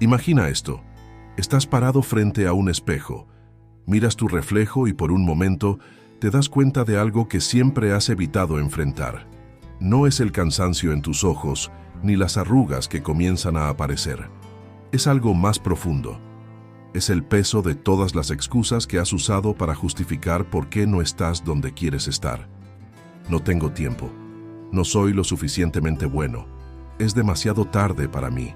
Imagina esto. Estás parado frente a un espejo. Miras tu reflejo y por un momento te das cuenta de algo que siempre has evitado enfrentar. No es el cansancio en tus ojos, ni las arrugas que comienzan a aparecer. Es algo más profundo. Es el peso de todas las excusas que has usado para justificar por qué no estás donde quieres estar. No tengo tiempo. No soy lo suficientemente bueno. Es demasiado tarde para mí.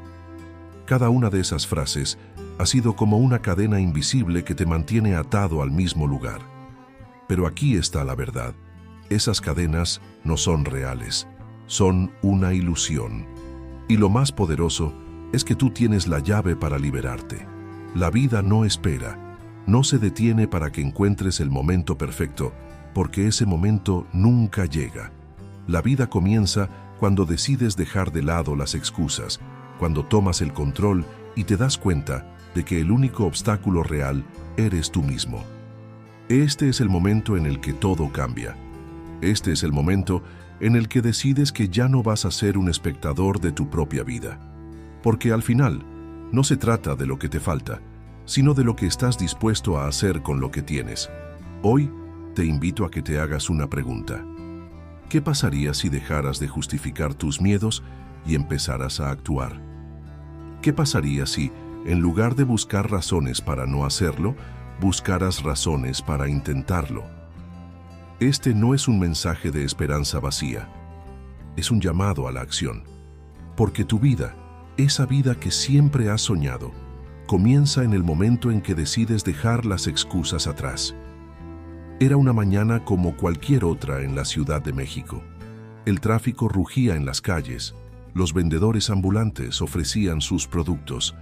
Cada una de esas frases ha sido como una cadena invisible que te mantiene atado al mismo lugar. Pero aquí está la verdad. Esas cadenas no son reales. Son una ilusión. Y lo más poderoso es que tú tienes la llave para liberarte. La vida no espera. No se detiene para que encuentres el momento perfecto, porque ese momento nunca llega. La vida comienza cuando decides dejar de lado las excusas, cuando tomas el control y te das cuenta de que el único obstáculo real eres tú mismo. Este es el momento en el que todo cambia. Este es el momento en el que decides que ya no vas a ser un espectador de tu propia vida. Porque al final, no se trata de lo que te falta, sino de lo que estás dispuesto a hacer con lo que tienes. Hoy, te invito a que te hagas una pregunta. ¿Qué pasaría si dejaras de justificar tus miedos y empezaras a actuar? ¿Qué pasaría si, en lugar de buscar razones para no hacerlo, buscaras razones para intentarlo? Este no es un mensaje de esperanza vacía. Es un llamado a la acción. Porque tu vida, esa vida que siempre has soñado, comienza en el momento en que decides dejar las excusas atrás. Era una mañana como cualquier otra en la Ciudad de México. El tráfico rugía en las calles, los vendedores ambulantes ofrecían sus productos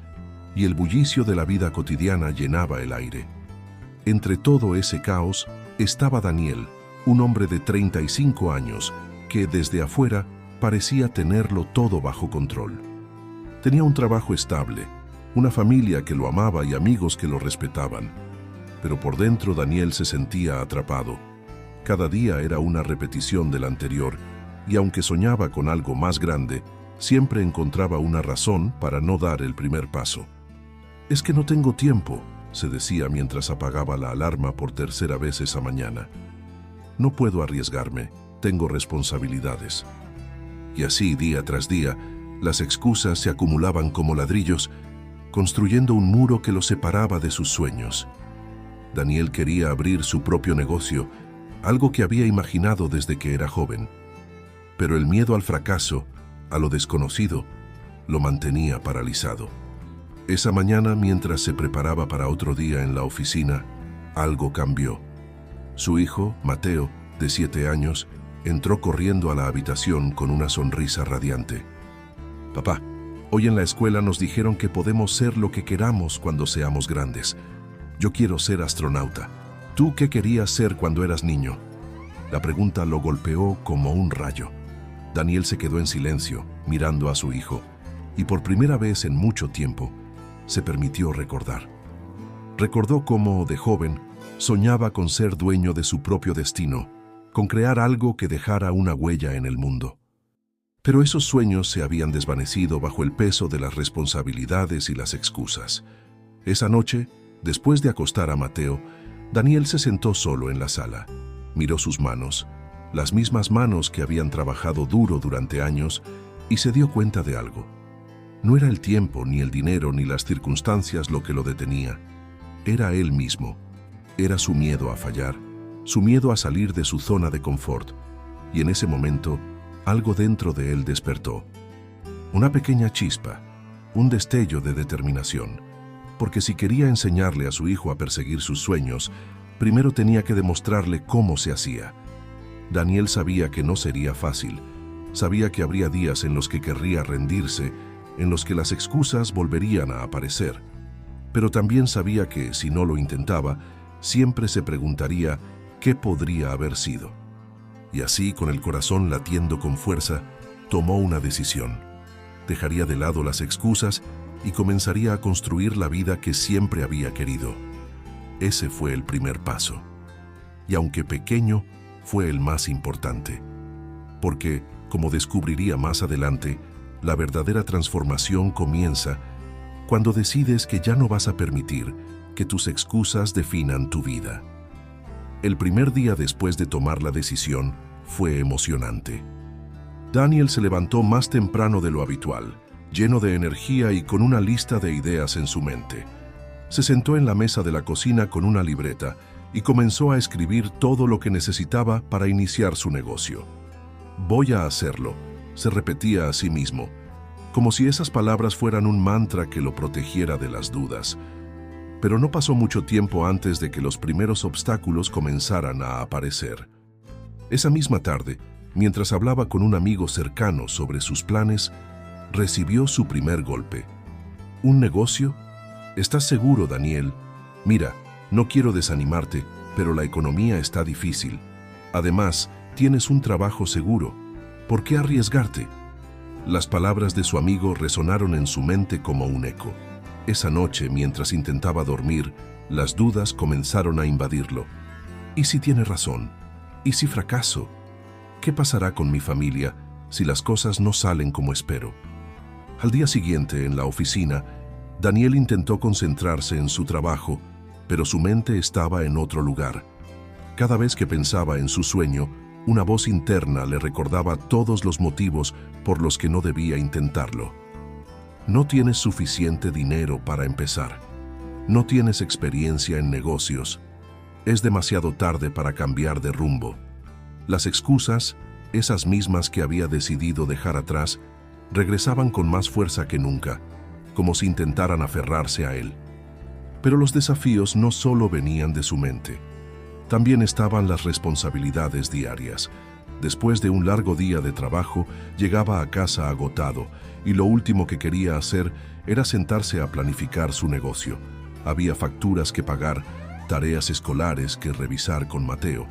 y el bullicio de la vida cotidiana llenaba el aire. Entre todo ese caos estaba Daniel, un hombre de 35 años que desde afuera parecía tenerlo todo bajo control. Tenía un trabajo estable, una familia que lo amaba y amigos que lo respetaban. Pero por dentro Daniel se sentía atrapado. Cada día era una repetición del anterior, y aunque soñaba con algo más grande, siempre encontraba una razón para no dar el primer paso. «Es que no tengo tiempo», se decía mientras apagaba la alarma por tercera vez esa mañana. «No puedo arriesgarme, tengo responsabilidades». Y así, día tras día, las excusas se acumulaban como ladrillos, construyendo un muro que lo separaba de sus sueños. Daniel quería abrir su propio negocio, algo que había imaginado desde que era joven. Pero el miedo al fracaso, a lo desconocido, lo mantenía paralizado. Esa mañana, mientras se preparaba para otro día en la oficina, algo cambió. Su hijo, Mateo, de 7 años, entró corriendo a la habitación con una sonrisa radiante. «Papá, hoy en la escuela nos dijeron que podemos ser lo que queramos cuando seamos grandes. Yo quiero ser astronauta. ¿Tú qué querías ser cuando eras niño?». La pregunta lo golpeó como un rayo. Daniel se quedó en silencio, mirando a su hijo, y por primera vez en mucho tiempo, se permitió recordar. Recordó cómo, de joven, soñaba con ser dueño de su propio destino, con crear algo que dejara una huella en el mundo. Pero esos sueños se habían desvanecido bajo el peso de las responsabilidades y las excusas. Esa noche, después de acostar a Mateo, Daniel se sentó solo en la sala. Miró sus manos, las mismas manos que habían trabajado duro durante años, y se dio cuenta de algo. No era el tiempo, ni el dinero, ni las circunstancias lo que lo detenía. Era él mismo. Era su miedo a fallar, su miedo a salir de su zona de confort. Y en ese momento, algo dentro de él despertó. Una pequeña chispa, un destello de determinación. Porque si quería enseñarle a su hijo a perseguir sus sueños, primero tenía que demostrarle cómo se hacía. Daniel sabía que no sería fácil. Sabía que habría días en los que querría rendirse, en los que las excusas volverían a aparecer. Pero también sabía que, si no lo intentaba, siempre se preguntaría qué podría haber sido. Y así, con el corazón latiendo con fuerza, tomó una decisión. Dejaría de lado las excusas y comenzaría a construir la vida que siempre había querido. Ese fue el primer paso. Y aunque pequeño, fue el más importante. Porque, como descubriría más adelante, la verdadera transformación comienza cuando decides que ya no vas a permitir que tus excusas definan tu vida. El primer día después de tomar la decisión fue emocionante. Daniel se levantó más temprano de lo habitual, lleno de energía y con una lista de ideas en su mente. Se sentó en la mesa de la cocina con una libreta y comenzó a escribir todo lo que necesitaba para iniciar su negocio. «Voy a hacerlo», se repetía a sí mismo, como si esas palabras fueran un mantra que lo protegiera de las dudas. Pero no pasó mucho tiempo antes de que los primeros obstáculos comenzaran a aparecer. Esa misma tarde, mientras hablaba con un amigo cercano sobre sus planes, recibió su primer golpe. ¿Un negocio? ¿Estás seguro, Daniel? Mira, no quiero desanimarte, pero la economía está difícil. Además, tienes un trabajo seguro. ¿Por qué arriesgarte? Las palabras de su amigo resonaron en su mente como un eco. Esa noche, mientras intentaba dormir, las dudas comenzaron a invadirlo. ¿Y si tiene razón? ¿Y si fracaso? ¿Qué pasará con mi familia si las cosas no salen como espero? Al día siguiente, en la oficina, Daniel intentó concentrarse en su trabajo, pero su mente estaba en otro lugar. Cada vez que pensaba en su sueño, una voz interna le recordaba todos los motivos por los que no debía intentarlo. No tienes suficiente dinero para empezar. No tienes experiencia en negocios. Es demasiado tarde para cambiar de rumbo. Las excusas, esas mismas que había decidido dejar atrás, regresaban con más fuerza que nunca, como si intentaran aferrarse a él. Pero los desafíos no solo venían de su mente. También estaban las responsabilidades diarias. Después de un largo día de trabajo, llegaba a casa agotado y lo último que quería hacer era sentarse a planificar su negocio. Había facturas que pagar, tareas escolares que revisar con Mateo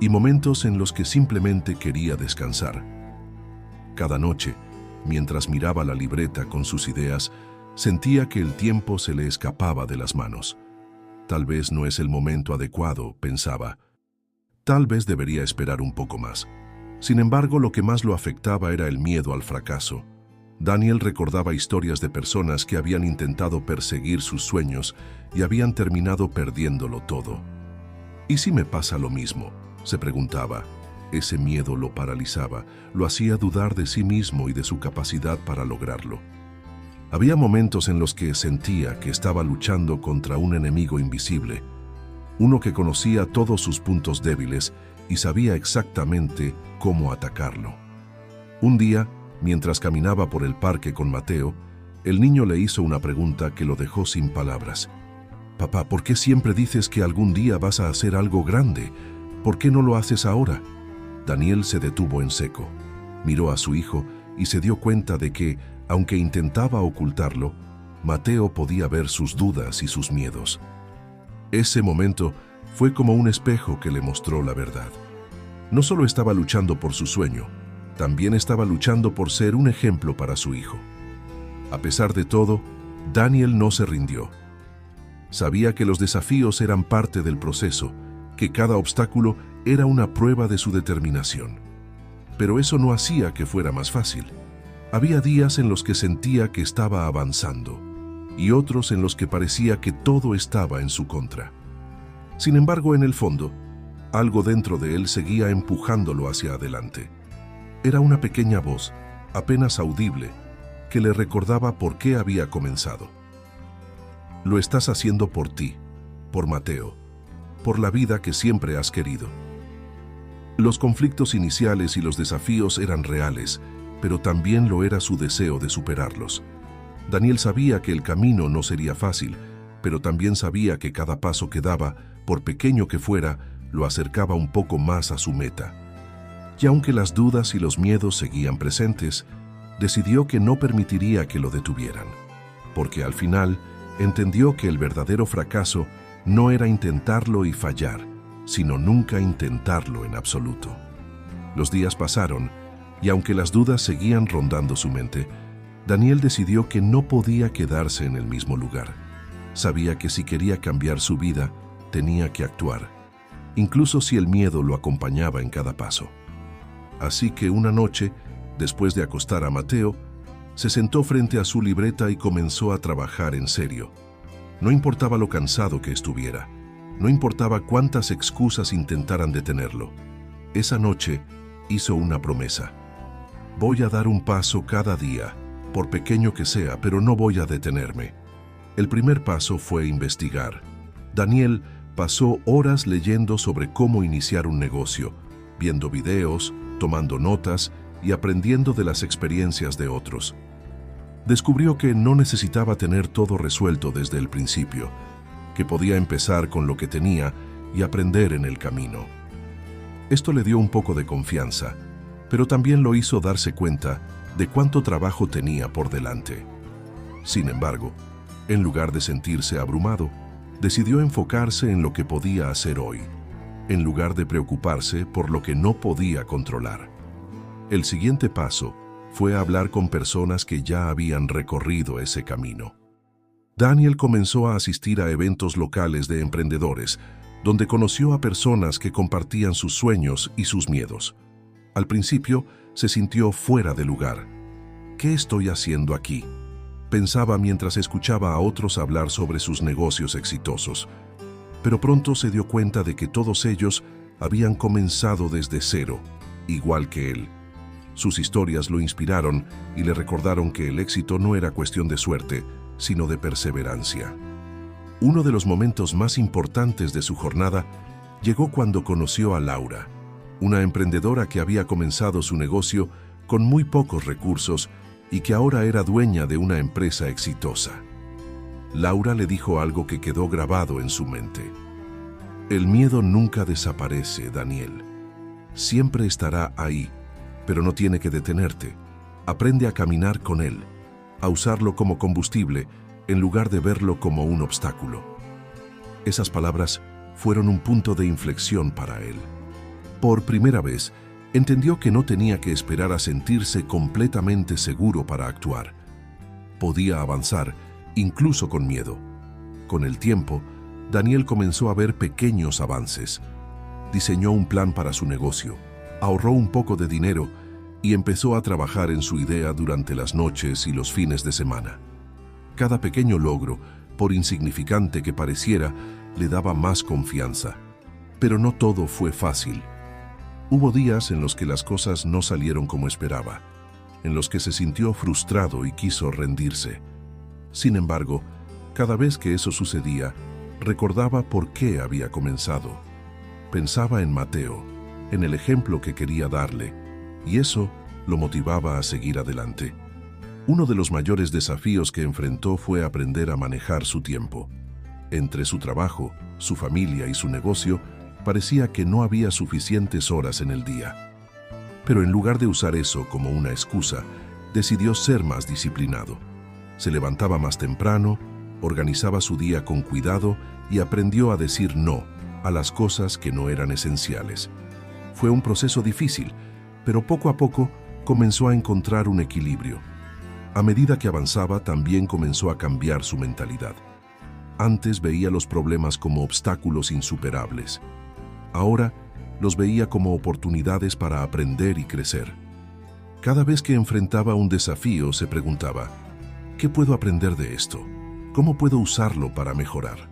y momentos en los que simplemente quería descansar. Cada noche, mientras miraba la libreta con sus ideas, sentía que el tiempo se le escapaba de las manos. Tal vez no es el momento adecuado, pensaba. Tal vez debería esperar un poco más. Sin embargo, lo que más lo afectaba era el miedo al fracaso. Daniel recordaba historias de personas que habían intentado perseguir sus sueños y habían terminado perdiéndolo todo. ¿Y si me pasa lo mismo?, se preguntaba. Ese miedo lo paralizaba, lo hacía dudar de sí mismo y de su capacidad para lograrlo. Había momentos en los que sentía que estaba luchando contra un enemigo invisible, uno que conocía todos sus puntos débiles y sabía exactamente cómo atacarlo. Un día, mientras caminaba por el parque con Mateo, el niño le hizo una pregunta que lo dejó sin palabras. «Papá, ¿por qué siempre dices que algún día vas a hacer algo grande? ¿Por qué no lo haces ahora?» Daniel se detuvo en seco. Miró a su hijo y se dio cuenta de que, aunque intentaba ocultarlo, Mateo podía ver sus dudas y sus miedos. Ese momento fue como un espejo que le mostró la verdad. No solo estaba luchando por su sueño, también estaba luchando por ser un ejemplo para su hijo. A pesar de todo, Daniel no se rindió. Sabía que los desafíos eran parte del proceso, que cada obstáculo era una prueba de su determinación. Pero eso no hacía que fuera más fácil. Había días en los que sentía que estaba avanzando y otros en los que parecía que todo estaba en su contra. Sin embargo, en el fondo, algo dentro de él seguía empujándolo hacia adelante. Era una pequeña voz, apenas audible, que le recordaba por qué había comenzado. Lo estás haciendo por ti, por Mateo, por la vida que siempre has querido. Los conflictos iniciales y los desafíos eran reales, pero también lo era su deseo de superarlos. Daniel sabía que el camino no sería fácil, pero también sabía que cada paso que daba, por pequeño que fuera, lo acercaba un poco más a su meta. Y aunque las dudas y los miedos seguían presentes, decidió que no permitiría que lo detuvieran, porque al final entendió que el verdadero fracaso no era intentarlo y fallar, sino nunca intentarlo en absoluto. Los días pasaron, y aunque las dudas seguían rondando su mente, Daniel decidió que no podía quedarse en el mismo lugar. Sabía que si quería cambiar su vida, tenía que actuar, incluso si el miedo lo acompañaba en cada paso. Así que una noche, después de acostar a Mateo, Se sentó frente a su libreta y comenzó a trabajar en serio. No importaba lo cansado que estuviera, no importaba cuántas excusas intentaran detenerlo. Esa noche hizo una promesa. Voy a dar un paso cada día, por pequeño que sea, pero no voy a detenerme. El primer paso fue investigar. Daniel pasó horas leyendo sobre cómo iniciar un negocio, viendo videos, tomando notas y aprendiendo de las experiencias de otros. Descubrió que no necesitaba tener todo resuelto desde el principio, que podía empezar con lo que tenía y aprender en el camino. Esto le dio un poco de confianza, pero también lo hizo darse cuenta de cuánto trabajo tenía por delante. Sin embargo, en lugar de sentirse abrumado, decidió enfocarse en lo que podía hacer hoy, en lugar de preocuparse por lo que no podía controlar. El siguiente paso fue hablar con personas que ya habían recorrido ese camino. Daniel comenzó a asistir a eventos locales de emprendedores, donde conoció a personas que compartían sus sueños y sus miedos. Al principio, se sintió fuera de lugar. ¿Qué estoy haciendo aquí?, pensaba mientras escuchaba a otros hablar sobre sus negocios exitosos. Pero pronto se dio cuenta de que todos ellos habían comenzado desde cero, igual que él. Sus historias lo inspiraron y le recordaron que el éxito no era cuestión de suerte, sino de perseverancia. Uno de los momentos más importantes de su jornada llegó cuando conoció a Laura, una emprendedora que había comenzado su negocio con muy pocos recursos y que ahora era dueña de una empresa exitosa. Laura le dijo algo que quedó grabado en su mente. El miedo nunca desaparece, Daniel. Siempre estará ahí, pero no tiene que detenerte. Aprende a caminar con él, a usarlo como combustible en lugar de verlo como un obstáculo. Esas palabras fueron un punto de inflexión para él. Por primera vez, entendió que no tenía que esperar a sentirse completamente seguro para actuar. Podía avanzar, incluso con miedo. Con el tiempo, Daniel comenzó a ver pequeños avances. Diseñó un plan para su negocio, ahorró un poco de dinero y empezó a trabajar en su idea durante las noches y los fines de semana. Cada pequeño logro, por insignificante que pareciera, le daba más confianza. Pero no todo fue fácil. Hubo días en los que las cosas no salieron como esperaba, en los que se sintió frustrado y quiso rendirse. Sin embargo, cada vez que eso sucedía, recordaba por qué había comenzado. Pensaba en Mateo, en el ejemplo que quería darle, y eso lo motivaba a seguir adelante. Uno de los mayores desafíos que enfrentó fue aprender a manejar su tiempo. Entre su trabajo, su familia y su negocio, parecía que no había suficientes horas en el día. Pero en lugar de usar eso como una excusa, decidió ser más disciplinado. Se levantaba más temprano, organizaba su día con cuidado y aprendió a decir no a las cosas que no eran esenciales. Fue un proceso difícil, pero poco a poco comenzó a encontrar un equilibrio. A medida que avanzaba, también comenzó a cambiar su mentalidad. Antes veía los problemas como obstáculos insuperables. Ahora los veía como oportunidades para aprender y crecer. Cada vez que enfrentaba un desafío, se preguntaba, ¿qué puedo aprender de esto? ¿Cómo puedo usarlo para mejorar?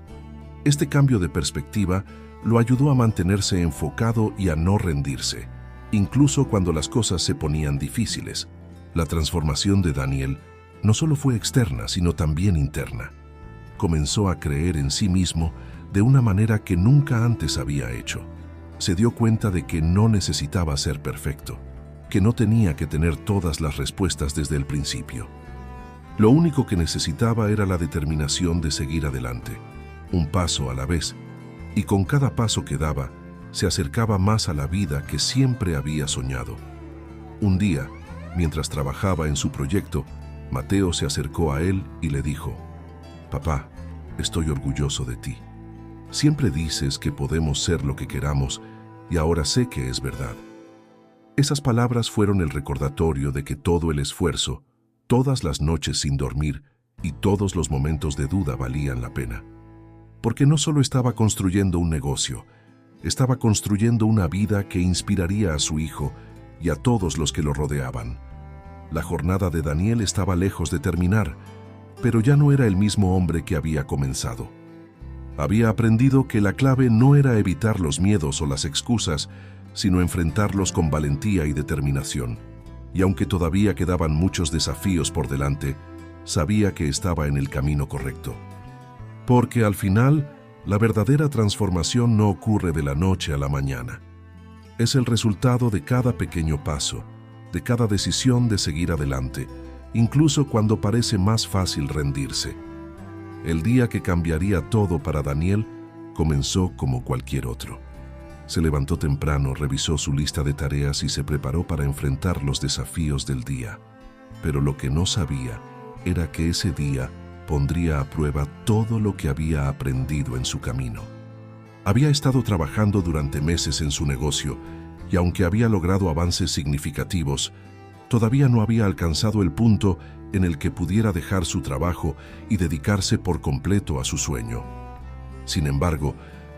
Este cambio de perspectiva lo ayudó a mantenerse enfocado y a no rendirse, incluso cuando las cosas se ponían difíciles. La transformación de Daniel no solo fue externa, sino también interna. Comenzó a creer en sí mismo de una manera que nunca antes había hecho. Se dio cuenta de que no necesitaba ser perfecto, que no tenía que tener todas las respuestas desde el principio. Lo único que necesitaba era la determinación de seguir adelante, un paso a la vez, y con cada paso que daba, se acercaba más a la vida que siempre había soñado. Un día, mientras trabajaba en su proyecto, Mateo se acercó a él y le dijo, «Papá, estoy orgulloso de ti. Siempre dices que podemos ser lo que queramos y ahora sé que es verdad». Esas palabras fueron el recordatorio de que todo el esfuerzo, todas las noches sin dormir y todos los momentos de duda valían la pena. Porque no solo estaba construyendo un negocio, estaba construyendo una vida que inspiraría a su hijo y a todos los que lo rodeaban. La jornada de Daniel estaba lejos de terminar, pero ya no era el mismo hombre que había comenzado. Había aprendido que la clave no era evitar los miedos o las excusas, sino enfrentarlos con valentía y determinación. Y aunque todavía quedaban muchos desafíos por delante, sabía que estaba en el camino correcto. Porque al final, la verdadera transformación no ocurre de la noche a la mañana. Es el resultado de cada pequeño paso, de cada decisión de seguir adelante, incluso cuando parece más fácil rendirse. El día que cambiaría todo para Daniel comenzó como cualquier otro. Se levantó temprano, revisó su lista de tareas y se preparó para enfrentar los desafíos del día. Pero lo que no sabía era que ese día pondría a prueba todo lo que había aprendido en su camino. Había estado trabajando durante meses en su negocio y aunque había logrado avances significativos, todavía no había alcanzado el punto en el que pudiera dejar su trabajo y dedicarse por completo a su sueño. Sin embargo,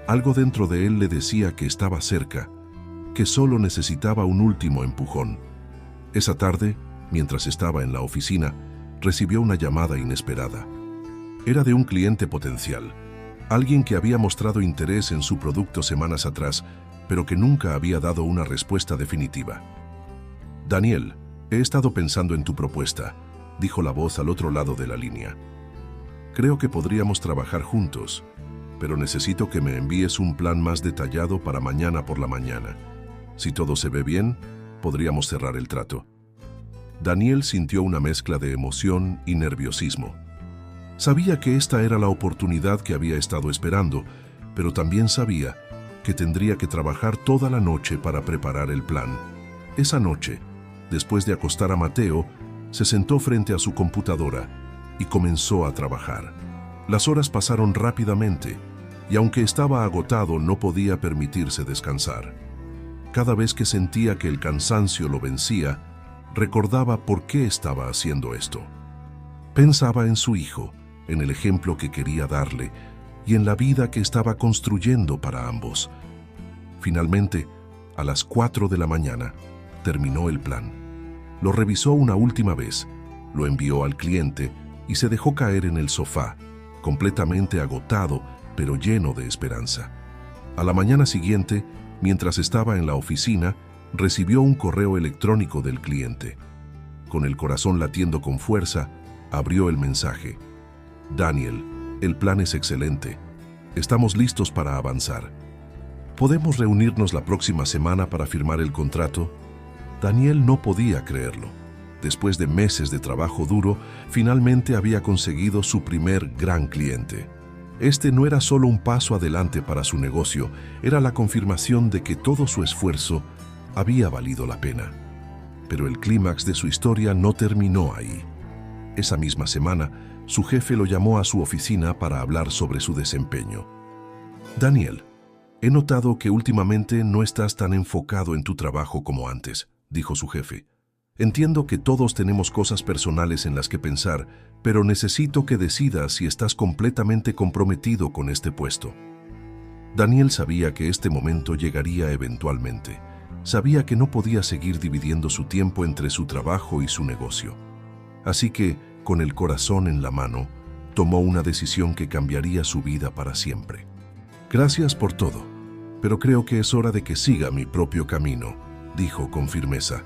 algo dentro de él le decía que estaba cerca, que solo necesitaba un último empujón. Esa tarde, mientras estaba en la oficina, recibió una llamada inesperada. Era de un cliente potencial, alguien que había mostrado interés en su producto semanas atrás, pero que nunca había dado una respuesta definitiva. «Daniel, he estado pensando en tu propuesta», dijo la voz al otro lado de la línea. «Creo que podríamos trabajar juntos, pero necesito que me envíes un plan más detallado para mañana por la mañana. Si todo se ve bien, podríamos cerrar el trato». Daniel sintió una mezcla de emoción y nerviosismo. Sabía que esta era la oportunidad que había estado esperando, pero también sabía que tendría que trabajar toda la noche para preparar el plan. Esa noche, después de acostar a Mateo, se sentó frente a su computadora y comenzó a trabajar. Las horas pasaron rápidamente y aunque estaba agotado no podía permitirse descansar. Cada vez que sentía que el cansancio lo vencía, recordaba por qué estaba haciendo esto. Pensaba en su hijo, en el ejemplo que quería darle y en la vida que estaba construyendo para ambos. Finalmente, a las 4 de la mañana, terminó el plan. Lo revisó una última vez, lo envió al cliente y se dejó caer en el sofá, completamente agotado, pero lleno de esperanza. A la mañana siguiente, mientras estaba en la oficina, recibió un correo electrónico del cliente. Con el corazón latiendo con fuerza, abrió el mensaje. «Daniel, el plan es excelente. Estamos listos para avanzar. ¿Podemos reunirnos la próxima semana para firmar el contrato?» Daniel no podía creerlo. Después de meses de trabajo duro, finalmente había conseguido su primer gran cliente. Este no era solo un paso adelante para su negocio, era la confirmación de que todo su esfuerzo había valido la pena. Pero el clímax de su historia no terminó ahí. Esa misma semana, su jefe lo llamó a su oficina para hablar sobre su desempeño. «Daniel, he notado que últimamente no estás tan enfocado en tu trabajo como antes», dijo su jefe. «Entiendo que todos tenemos cosas personales en las que pensar, pero necesito que decidas si estás completamente comprometido con este puesto». Daniel sabía que este momento llegaría eventualmente. Sabía que no podía seguir dividiendo su tiempo entre su trabajo y su negocio. Así que, con el corazón en la mano, tomó una decisión que cambiaría su vida para siempre. «Gracias por todo, pero creo que es hora de que siga mi propio camino», dijo con firmeza.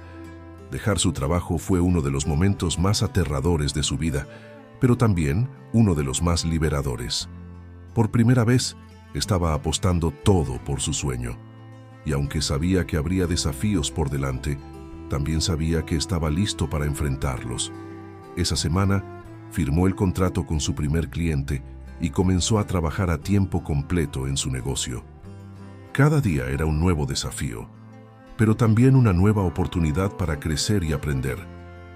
Dejar su trabajo fue uno de los momentos más aterradores de su vida, pero también uno de los más liberadores. Por primera vez, estaba apostando todo por su sueño. Y aunque sabía que habría desafíos por delante, también sabía que estaba listo para enfrentarlos. Esa semana, firmó el contrato con su primer cliente y comenzó a trabajar a tiempo completo en su negocio. Cada día era un nuevo desafío, pero también una nueva oportunidad para crecer y aprender.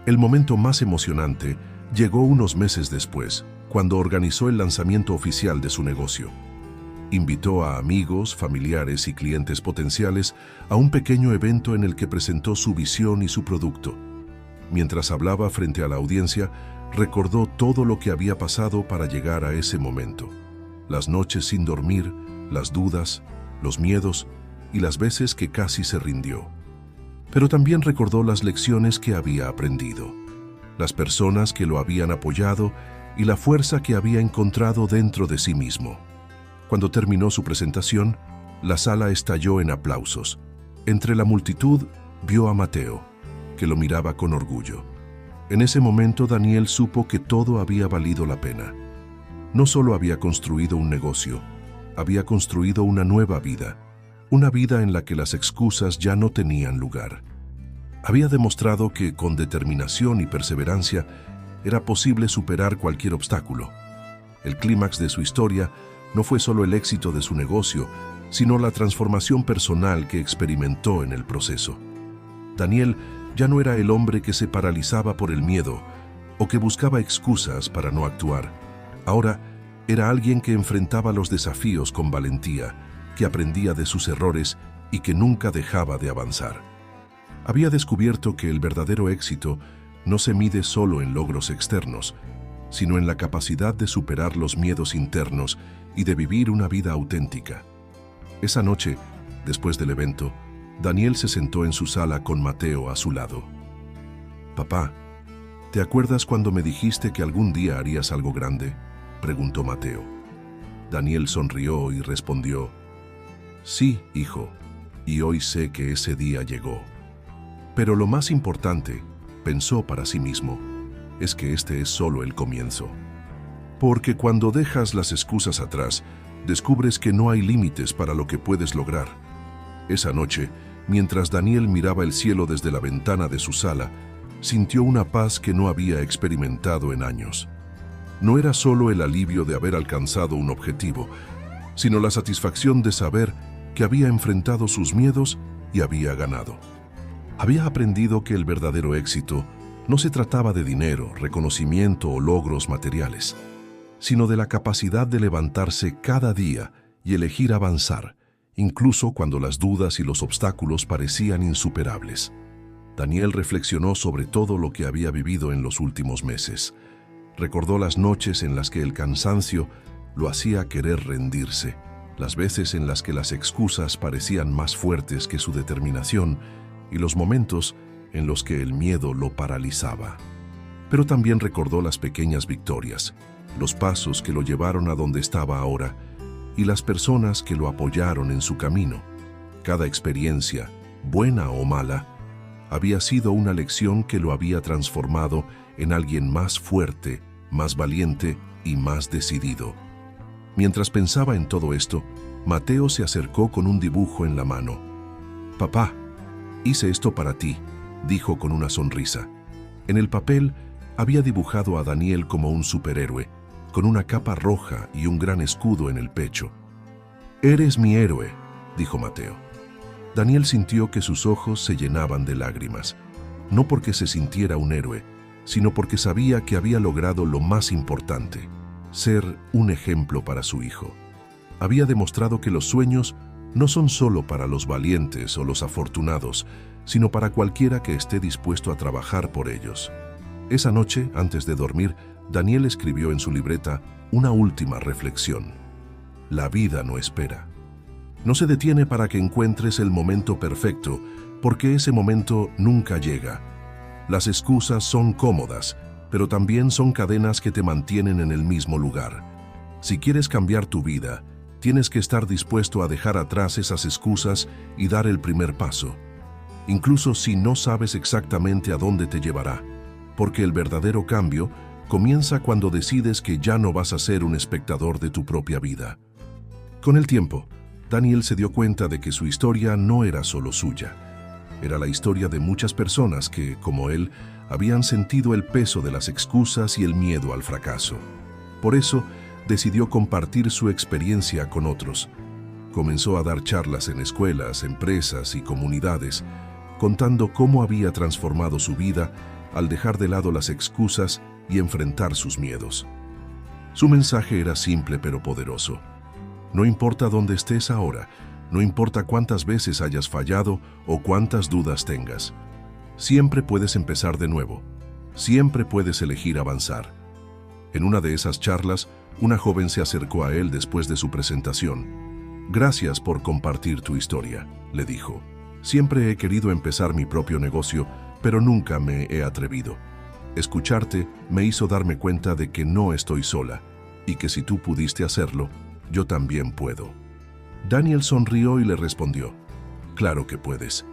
El momento más emocionante llegó unos meses después, cuando organizó el lanzamiento oficial de su negocio. Invitó a amigos, familiares y clientes potenciales a un pequeño evento en el que presentó su visión y su producto. Mientras hablaba frente a la audiencia, recordó todo lo que había pasado para llegar a ese momento. Las noches sin dormir, las dudas, los miedos y las veces que casi se rindió. Pero también recordó las lecciones que había aprendido. las personas que lo habían apoyado y la fuerza que había encontrado dentro de sí mismo. Cuando terminó su presentación, la sala estalló en aplausos. Entre la multitud vio a Mateo, que lo miraba con orgullo. En ese momento Daniel supo que todo había valido la pena. No solo había construido un negocio, había construido una nueva vida, una vida en la que las excusas ya no tenían lugar. Había demostrado que con determinación y perseverancia era posible superar cualquier obstáculo. El clímax de su historia no fue solo el éxito de su negocio, sino la transformación personal que experimentó en el proceso. Daniel ya no era el hombre que se paralizaba por el miedo o que buscaba excusas para no actuar. Ahora era alguien que enfrentaba los desafíos con valentía, que aprendía de sus errores y que nunca dejaba de avanzar. Había descubierto que el verdadero éxito no se mide solo en logros externos, sino en la capacidad de superar los miedos internos y de vivir una vida auténtica. Esa noche, después del evento, Daniel se sentó en su sala con Mateo a su lado. «Papá, ¿te acuerdas cuando me dijiste que algún día harías algo grande?», preguntó Mateo. Daniel sonrió y respondió: «Sí, hijo, y hoy sé que ese día llegó». Pero lo más importante, pensó para sí mismo, es que este es solo el comienzo. Porque cuando dejas las excusas atrás, descubres que no hay límites para lo que puedes lograr. Esa noche, mientras Daniel miraba el cielo desde la ventana de su sala, sintió una paz que no había experimentado en años. No era solo el alivio de haber alcanzado un objetivo, sino la satisfacción de saber que había enfrentado sus miedos y había ganado. Había aprendido que el verdadero éxito no se trataba de dinero, reconocimiento o logros materiales, sino de la capacidad de levantarse cada día y elegir avanzar, incluso cuando las dudas y los obstáculos parecían insuperables. Daniel reflexionó sobre todo lo que había vivido en los últimos meses. Recordó las noches en las que el cansancio lo hacía querer rendirse, las veces en las que las excusas parecían más fuertes que su determinación y los momentos en los que el miedo lo paralizaba. Pero también recordó las pequeñas victorias, los pasos que lo llevaron a donde estaba ahora y las personas que lo apoyaron en su camino. Cada experiencia, buena o mala, había sido una lección que lo había transformado en alguien más fuerte, más valiente y más decidido. Mientras pensaba en todo esto, Mateo se acercó con un dibujo en la mano. «Papá, hice esto para ti», dijo con una sonrisa. En el papel había dibujado a Daniel como un superhéroe, con una capa roja y un gran escudo en el pecho. «Eres mi héroe», dijo Mateo. Daniel sintió que sus ojos se llenaban de lágrimas, no porque se sintiera un héroe, sino porque sabía que había logrado lo más importante, ser un ejemplo para su hijo. Había demostrado que los sueños no son solo para los valientes o los afortunados, sino para cualquiera que esté dispuesto a trabajar por ellos. Esa noche, antes de dormir, Daniel escribió en su libreta una última reflexión. La vida no espera. No se detiene para que encuentres el momento perfecto, porque ese momento nunca llega. Las excusas son cómodas, pero también son cadenas que te mantienen en el mismo lugar. Si quieres cambiar tu vida, tienes que estar dispuesto a dejar atrás esas excusas y dar el primer paso, incluso si no sabes exactamente a dónde te llevará, porque el verdadero cambio comienza cuando decides que ya no vas a ser un espectador de tu propia vida. Con el tiempo, Daniel se dio cuenta de que su historia no era solo suya. Era la historia de muchas personas que, como él, habían sentido el peso de las excusas y el miedo al fracaso. Por eso, decidió compartir su experiencia con otros. Comenzó a dar charlas en escuelas, empresas y comunidades, contando cómo había transformado su vida al dejar de lado las excusas y enfrentar sus miedos. Su mensaje era simple pero poderoso. No importa dónde estés ahora, no importa cuántas veces hayas fallado o cuántas dudas tengas. Siempre puedes empezar de nuevo. Siempre puedes elegir avanzar. En una de esas charlas, una joven se acercó a él después de su presentación. «Gracias por compartir tu historia», le dijo. «Siempre he querido empezar mi propio negocio, pero nunca me he atrevido. Escucharte me hizo darme cuenta de que no estoy sola y que si tú pudiste hacerlo, yo también puedo. Daniel sonrió y le respondió, claro que puedes.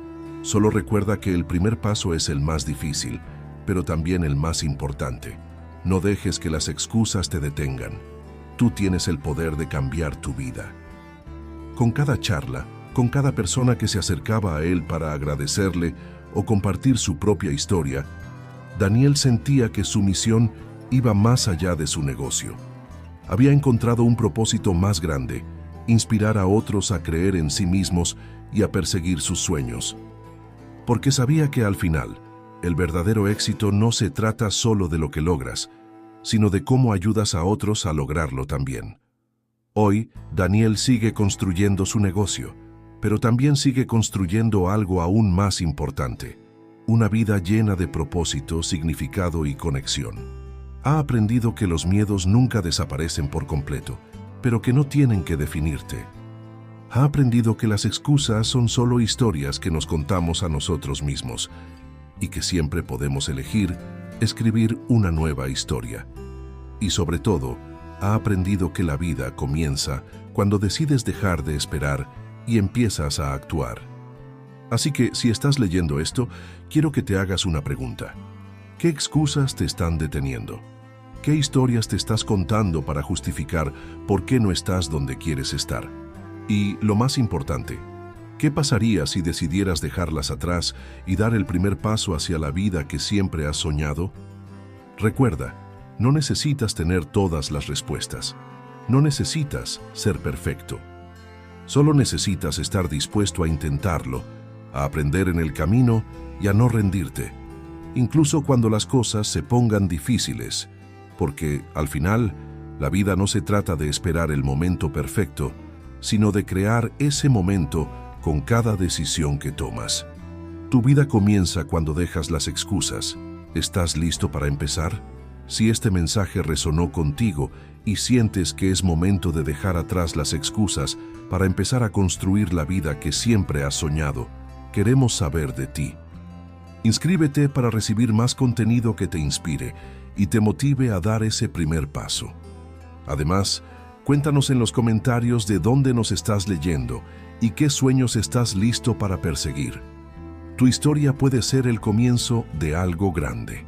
Solo recuerda que el primer paso es el más difícil, pero también el más importante. No dejes que las excusas te detengan. Tú tienes el poder de cambiar tu vida. Con cada charla, con cada persona que se acercaba a él para agradecerle o compartir su propia historia, Daniel sentía que su misión iba más allá de su negocio. Había encontrado un propósito más grande, inspirar a otros a creer en sí mismos y a perseguir sus sueños. Porque sabía que al final, el verdadero éxito no se trata solo de lo que logras, sino de cómo ayudas a otros a lograrlo también. Hoy, Daniel sigue construyendo su negocio, pero también sigue construyendo algo aún más importante, una vida llena de propósito, significado y conexión. Ha aprendido que los miedos nunca desaparecen por completo, pero que no tienen que definirte. Ha aprendido que las excusas son solo historias que nos contamos a nosotros mismos y que siempre podemos elegir escribir una nueva historia. Y sobre todo, ha aprendido que la vida comienza cuando decides dejar de esperar y empiezas a actuar. Así que, si estás leyendo esto, quiero que te hagas una pregunta. ¿Qué excusas te están deteniendo? ¿Qué historias te estás contando para justificar por qué no estás donde quieres estar? Y, lo más importante, ¿qué pasaría si decidieras dejarlas atrás y dar el primer paso hacia la vida que siempre has soñado? Recuerda, no necesitas tener todas las respuestas. No necesitas ser perfecto. Solo necesitas estar dispuesto a intentarlo, a aprender en el camino y a no rendirte, incluso cuando las cosas se pongan difíciles, porque, al final, la vida no se trata de esperar el momento perfecto, sino de crear ese momento con cada decisión que tomas. Tu vida comienza cuando dejas las excusas. ¿Estás listo para empezar? Si este mensaje resonó contigo y sientes que es momento de dejar atrás las excusas para empezar a construir la vida que siempre has soñado, queremos saber de ti. Inscríbete para recibir más contenido que te inspire y te motive a dar ese primer paso. Además, cuéntanos en los comentarios de dónde nos estás leyendo y qué sueños estás listo para perseguir. Tu historia puede ser el comienzo de algo grande.